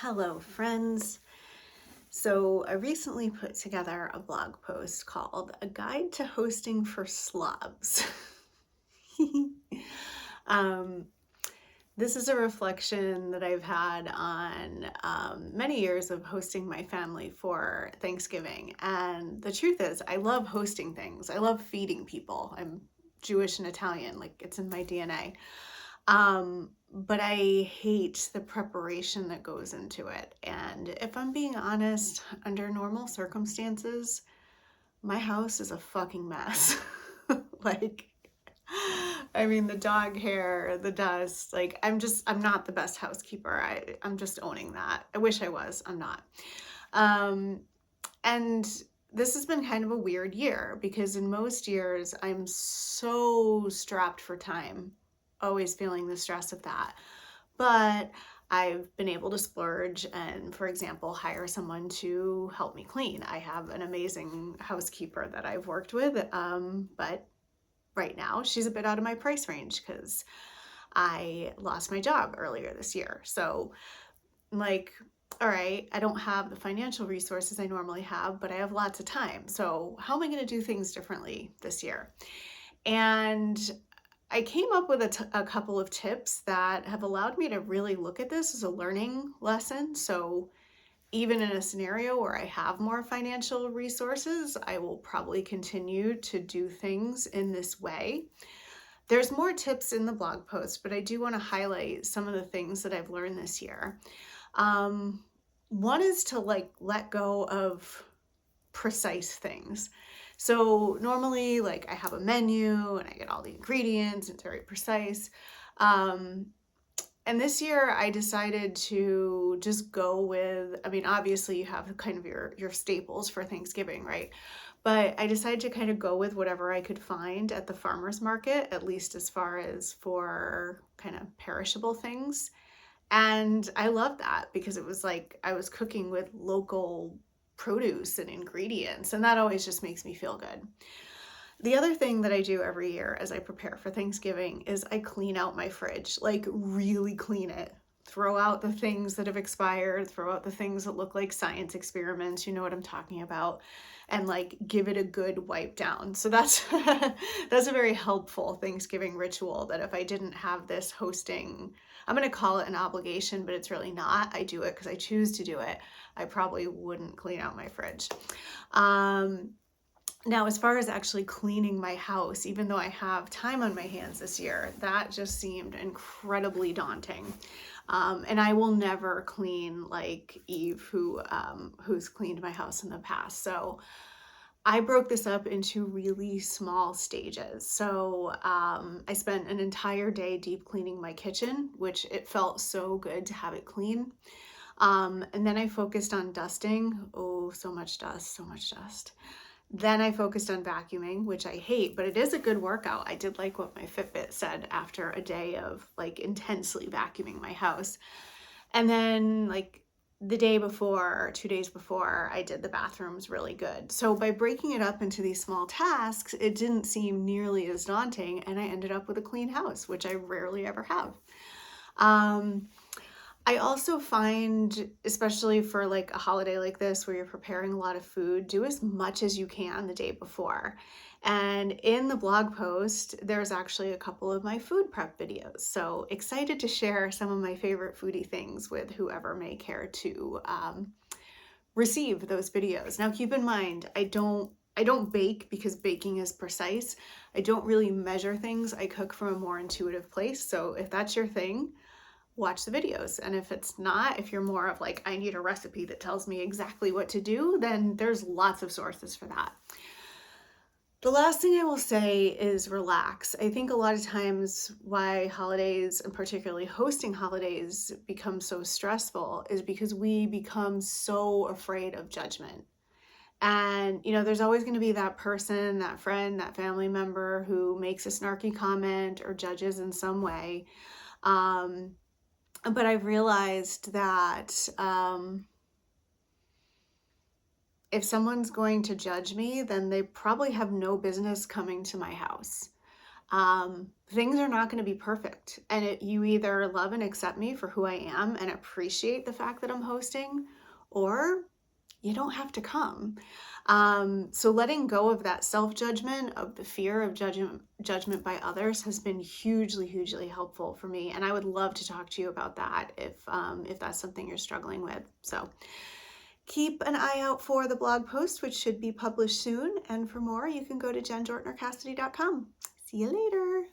Hello, friends. So, I recently put together a blog post called A Guide to Hosting for Slobs. um, this is a reflection that I've had on many years of hosting my family for Thanksgiving. And the truth is, I love hosting things, I love feeding people. I'm Jewish and Italian, like it's in my DNA. But I hate the preparation that goes into it. And if I'm being honest, under normal circumstances, my house is a fucking mess. Like, I mean, the dog hair, the dust, like, I'm not the best housekeeper. I'm just owning that. I wish I was, I'm not. Um, and this has been kind of a weird year because in most years, I'm so strapped for time, always feeling the stress of that. But I've been able to splurge and, for example, hire someone to help me clean. I have an amazing housekeeper that I've worked with, but right now she's a bit out of my price range because I lost my job earlier this year. So, like, all right, I don't have the financial resources I normally have, but I have lots of time. So, how am I going to do things differently this year? And I came up with a couple of tips that have allowed me to really look at this as a learning lesson. So, even in a scenario where I have more financial resources, I will probably continue to do things in this way. There's more tips in the blog post, but I do want to highlight some of the things that I've learned this year. Um, One is to let go of precise things. So normally, like, I have a menu and I get all the ingredients, it's very precise. Um, and this year I decided to just go with, I mean, obviously you have kind of your staples for Thanksgiving, right? But I decided to kind of go with whatever I could find at the farmer's market, at least as far as for kind of perishable things. And I love that because it was like I was cooking with local produce and ingredients, and that always just makes me feel good. The other thing that I do every year as I prepare for Thanksgiving is I clean out my fridge, like really clean it. Throw out the things that have expired, throw out the things that look like science experiments, you know what I'm talking about, and like give it a good wipe down. So that's that's a very helpful Thanksgiving ritual that if I didn't have this hosting, I'm going to call it an obligation, but it's really not. I do it because I choose to do it. I probably wouldn't clean out my fridge. Um, Now, as far as actually cleaning my house, even though I have time on my hands this year, that just seemed incredibly daunting. And I will never clean like Eve, who's cleaned my house in the past. So I broke this up into really small stages. So I spent an entire day deep cleaning my kitchen, which it felt so good to have it clean. And then I focused on dusting. Oh, so much dust, so much dust. Then I focused on vacuuming, which I hate, but it is a good workout. I did like what my Fitbit said after a day of like intensely vacuuming my house. And then like the day before, or 2 days before, I did the bathrooms really good. So by breaking it up into these small tasks, it didn't seem nearly as daunting, and I ended up with a clean house, which I rarely ever have. Um, I also find, especially for like a holiday like this where you're preparing a lot of food, do as much as you can the day before. And in the blog post, there's actually a couple of my food prep videos. So excited to share some of my favorite foodie things with whoever may care to receive those videos. Now, keep in mind, I don't bake because baking is precise. I don't really measure things. I cook from a more intuitive place. So if that's your thing, watch the videos. And if it's not, if you're more of like, I need a recipe that tells me exactly what to do, then there's lots of sources for that. The last thing I will say is relax. I think a lot of times why holidays, and particularly hosting holidays, become so stressful is because we become so afraid of judgment. And, there's always going to be that person, that friend, that family member who makes a snarky comment or judges in some way. Um, but I've realized that if someone's going to judge me, then they probably have no business coming to my house. Things are not going to be perfect. And you either love and accept me for who I am and appreciate the fact that I'm hosting, or you don't have to come. So letting go of that self-judgment, of the fear of judgment by others, has been hugely, hugely helpful for me. And I would love to talk to you about that if that's something you're struggling with. So keep an eye out for the blog post, which should be published soon. And for more, you can go to jenjortnercassidy.com. See you later.